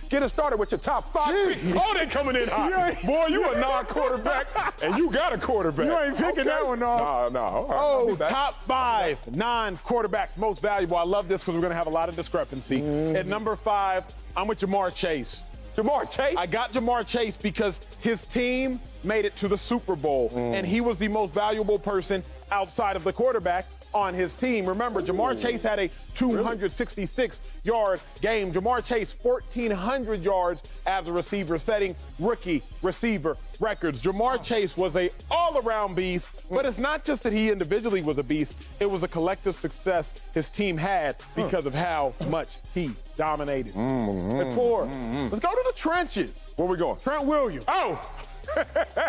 Get us started with your top 5 picks. Oh, they coming in hot. Boy, you a non-quarterback, and you got a quarterback. You ain't picking that one off. No. Oh, top 5 non-quarterbacks most valuable. I love this because we're going to have a lot of discrepancy. At number 5, I'm with Jamar Chase. Jamar Chase? I got Jamar Chase because his team made it to the Super Bowl, and he was the most valuable person outside of the quarterback on his team. Remember, Jamar Chase had a 266-yard game. Jamar Chase, 1,400 yards as a receiver, setting rookie receiver records. Jamar Chase was a all-around beast, but it's not just that he individually was a beast. It was a collective success his team had because of how much he dominated. At 4, let's go to the trenches. Where we going? Trent Williams. Oh!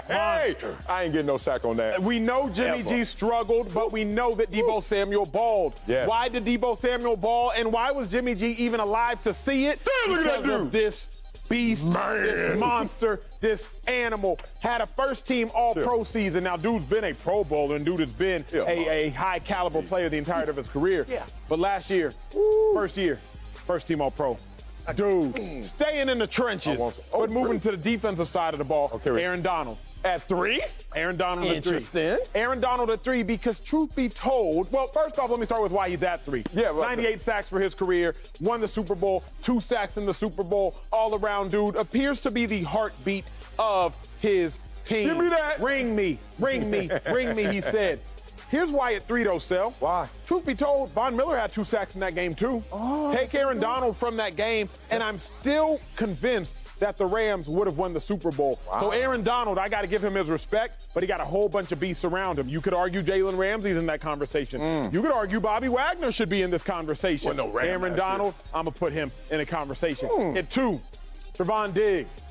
Hey, I ain't getting no sack on that. We know Jimmy G struggled, but we know that Deebo Samuel balled. Yeah. Why did Deebo Samuel ball, and why was Jimmy G even alive to see it? Look at that Because dude. of this beast, this monster, this animal. Had a first-team All-Pro season. Now, dude's been a Pro Bowler, and dude has been a high-caliber player the entirety of his career. But last year, first-team All-Pro. Dude, staying in the trenches, but moving to the defensive side of the ball. Aaron Donald at 3. Aaron Donald at 3. Interesting. Aaron Donald at 3 because truth be told, well, first off, let me start with why he's at 3. 98 sacks for his career, won the Super Bowl, 2 sacks in the Super Bowl, all-around dude, appears to be the heartbeat of his team. Give me that. Ring me, he said. Here's why at 3, though, Sel. Why? Truth be told, Von Miller had 2 sacks in that game, too. Take Aaron Donald from that game, and I'm still convinced that the Rams would have won the Super Bowl. So Aaron Donald, I got to give him his respect, but he got a whole bunch of beasts around him. You could argue Jalen Ramsey's in that conversation. You could argue Bobby Wagner should be in this conversation. Well, no, Aaron Donald, I'm going to put him in a conversation. At 2, Trevon Diggs.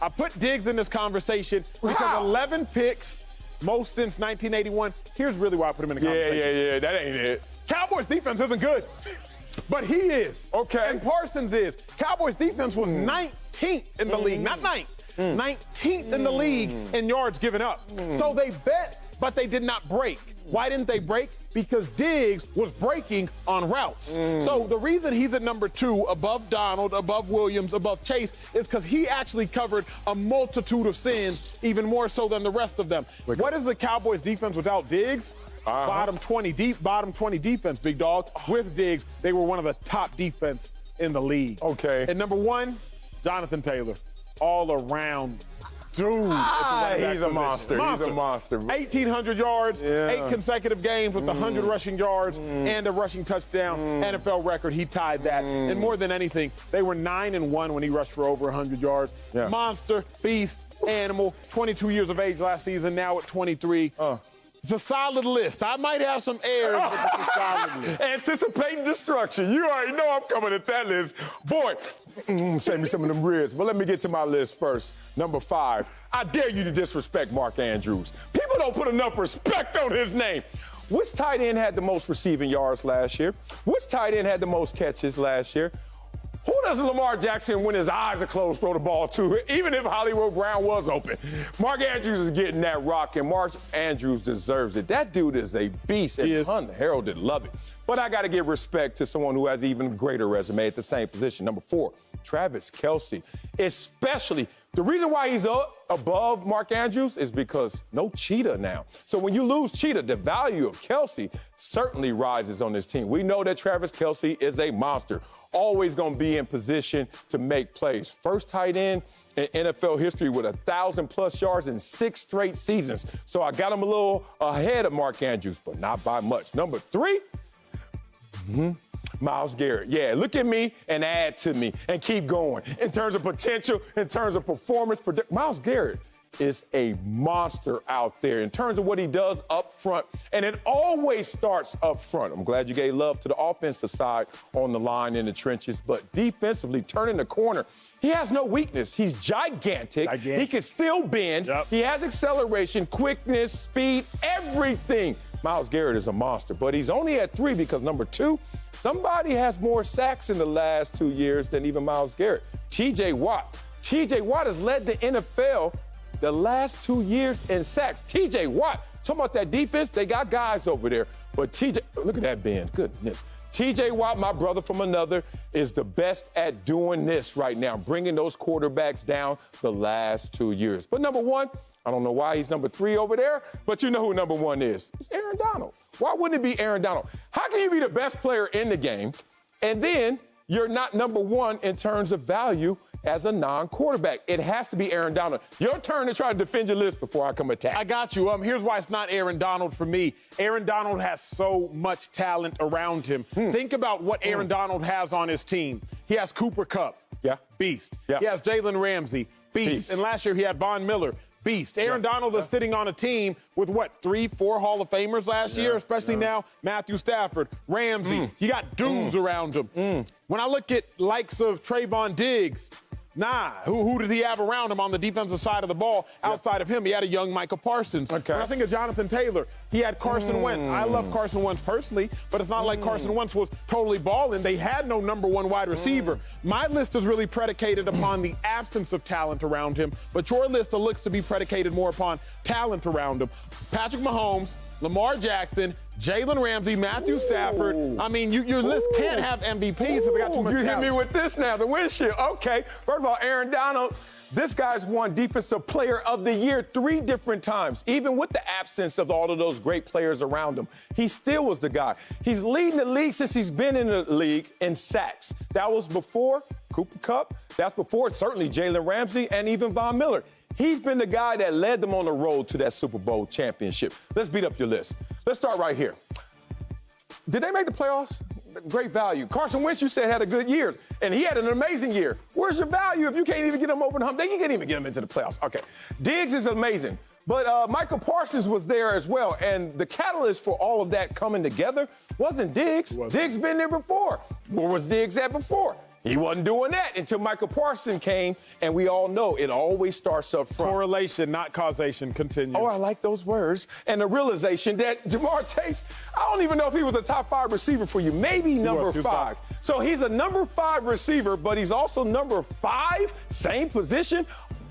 I put Diggs in this conversation because 11 picks, most since 1981. Here's really why I put him in the conversation. Yeah, that ain't it. Cowboys defense isn't good, but he is. Okay. And Parsons is. Cowboys defense was 19th in the league, not 9th. 19th in the league in yards given up. So they bet, but they did not break. Why didn't they break? Because Diggs was breaking on routes. So the reason he's at number 2, above Donald, above Williams, above Chase, is because he actually covered a multitude of sins, even more so than the rest of them. What is the Cowboys defense without Diggs? Bottom 20 defense, big dog. With Diggs, they were one of the top defense in the league. Okay. And number 1, Jonathan Taylor, all around. Dude, he's a monster. He's a monster. 1,800 yards, 8 consecutive games with 100 rushing yards and a rushing touchdown. NFL record, he tied that. And more than anything, they were 9-1 when he rushed for over 100 yards. Monster, beast, animal, 22 years of age last season, now at 23. It's a solid list. I might have some errors, but it's a solid list. Anticipating destruction. You already know I'm coming at that list. Boy, save me some of them ribs. But let me get to my list first. Number 5, I dare you to disrespect Mark Andrews. People don't put enough respect on his name. Which tight end had the most receiving yards last year? Which tight end had the most catches last year? Who does Lamar Jackson, when his eyes are closed, throw the ball to, even if Hollywood Brown was open? Mark Andrews is getting that rock, and Mark Andrews deserves it. That dude is a beast, and unheralded. Love it. But I got to give respect to someone who has even greater resume at the same position. Number 4, Travis Kelce. Especially, the reason why he's above Mark Andrews is because no Cheetah now. So when you lose Cheetah, the value of Kelce certainly rises on this team. We know that Travis Kelce is a monster, always going to be in position to make plays. First tight end in NFL history with 1,000+ yards in 6 straight seasons. So I got him a little ahead of Mark Andrews, but not by much. Number 3, Myles Garrett. Yeah, look at me and add to me and keep going. In terms of potential, in terms of performance, Myles Garrett is a monster out there in terms of what he does up front, and it always starts up front. I'm glad you gave love to the offensive side on the line in the trenches, but defensively, turning the corner, he has no weakness. He's gigantic. He can still bend. He has acceleration, quickness, speed, everything. Myles Garrett is a monster, but he's only at 3 because number 2, somebody has more sacks in the last 2 years than even Myles Garrett. T.J. Watt. T.J. Watt has led the NFL the last 2 years in sacks. T.J. Watt, talking about that defense, they got guys over there. But T.J., look at that bend, goodness. TJ Watt, my brother from another, is the best at doing this right now, bringing those quarterbacks down the last 2 years. But number one, I don't know why he's number 3 over there, but you know who number 1 is. It's Aaron Donald. Why wouldn't it be Aaron Donald? How can you be the best player in the game and then you're not number 1 in terms of value as a non-quarterback? It has to be Aaron Donald. Your turn to try to defend your list before I come attack. I got you. Here's why it's not Aaron Donald for me. Aaron Donald has so much talent around him. Think about what Aaron Donald has on his team. He has Cooper Kupp. Yeah. Beast. Yeah. He has Jalen Ramsey. Beast. And last year he had Von Miller. Beast. Aaron Donald is sitting on a team with, 3-4 Hall of Famers last year, especially now. Matthew Stafford, Ramsey. You got dudes around him. When I look at likes of Trayvon Diggs, who does he have around him on the defensive side of the ball? Outside of him, he had a young Micah Parsons. Okay. When I think of Jonathan Taylor, he had Carson Wentz. I love Carson Wentz personally, but it's not like Carson Wentz was totally balling. They had no number 1 wide receiver. My list is really predicated upon the absence of talent around him, but your list looks to be predicated more upon talent around him. Patrick Mahomes, Lamar Jackson, Jalen Ramsey, Matthew Stafford. I mean, your list can't have MVPs if they got too much talent. You hit me with this now, the windshield. Okay, first of all, Aaron Donald, this guy's won Defensive Player of the Year 3 different times. Even with the absence of all of those great players around him, he still was the guy. He's leading the league since he's been in the league in sacks. That was before Cooper Kupp. That's before certainly Jalen Ramsey and even Von Miller. He's been the guy that led them on the road to that Super Bowl championship. Let's beat up your list. Let's start right here. Did they make the playoffs? Great value. Carson Wentz, you said, had a good year, and he had an amazing year. Where's your value if you can't even get him over the hump? They can't even get him into the playoffs. Okay. Diggs is amazing. But Micah Parsons was there as well, and the catalyst for all of that coming together wasn't Diggs. Diggs been there before. Where was Diggs at before? He wasn't doing that until Micah Parsons came, and we all know it always starts up front. Correlation, not causation. Continue. Oh, I like those words. And the realization that Jamar Chase, I don't even know if he was a top 5 receiver for you. Maybe number 5. So he's a number 5 receiver, but he's also number 5, same position,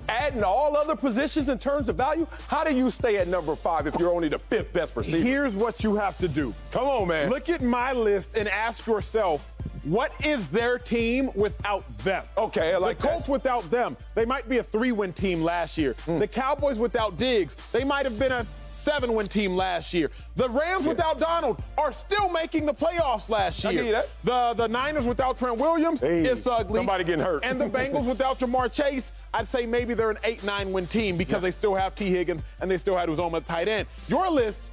adding all other positions in terms of value. How do you stay at number 5 if you're only the 5th best receiver? Here's what you have to do. Come on, man. Look at my list and ask yourself, what is their team without them? Okay, I like the Colts without them. They might be a 3-win team last year. The Cowboys without Diggs, they might have been a 7-win team last year. The Rams without Donald are still making the playoffs last year. I get that. The Niners without Trent Williams, it's ugly. Somebody getting hurt. And the Bengals without Jamar Chase, I'd say maybe they're an 8-9-win team because they still have T. Higgins and they still had Uzoma at tight end. Your list,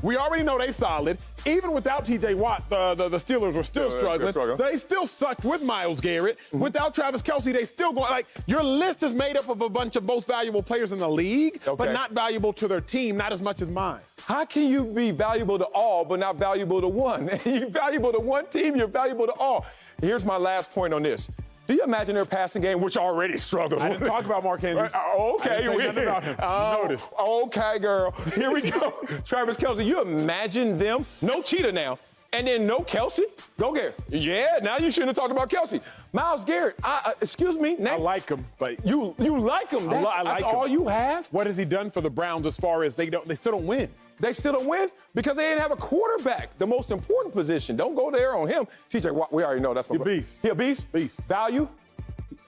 we already know they solid. Even without T.J. Watt, the Steelers were still struggling. They still sucked with Myles Garrett. Without Travis Kelce, they still going. Like, your list is made up of a bunch of most valuable players in the league, but not valuable to their team, not as much as mine. How can you be valuable to all but not valuable to one? You're valuable to one team, you're valuable to all. Here's my last point on this. Do you imagine their passing game, which already struggles? I didn't talk about Mark Andrews. Okay. I didn't say nothing about him. Notice. Okay, girl. Here we go. Travis Kelce, you imagine them, no cheetah now, and then no Kelce? Go Garrett. Yeah, now you shouldn't have talked about Kelce. Myles Garrett, excuse me. I like him, but you like him. That's all you have? What has he done for the Browns as far as they still don't win? They still don't win because they didn't have a quarterback, the most important position. Don't go there on him. TJ Watt, we already know that's my beast. He a beast? Beast. Value?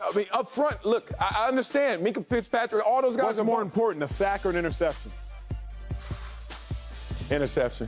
I mean, up front, look, I understand. Minka Fitzpatrick, all those guys. What's more important, a sack or an interception? Interception.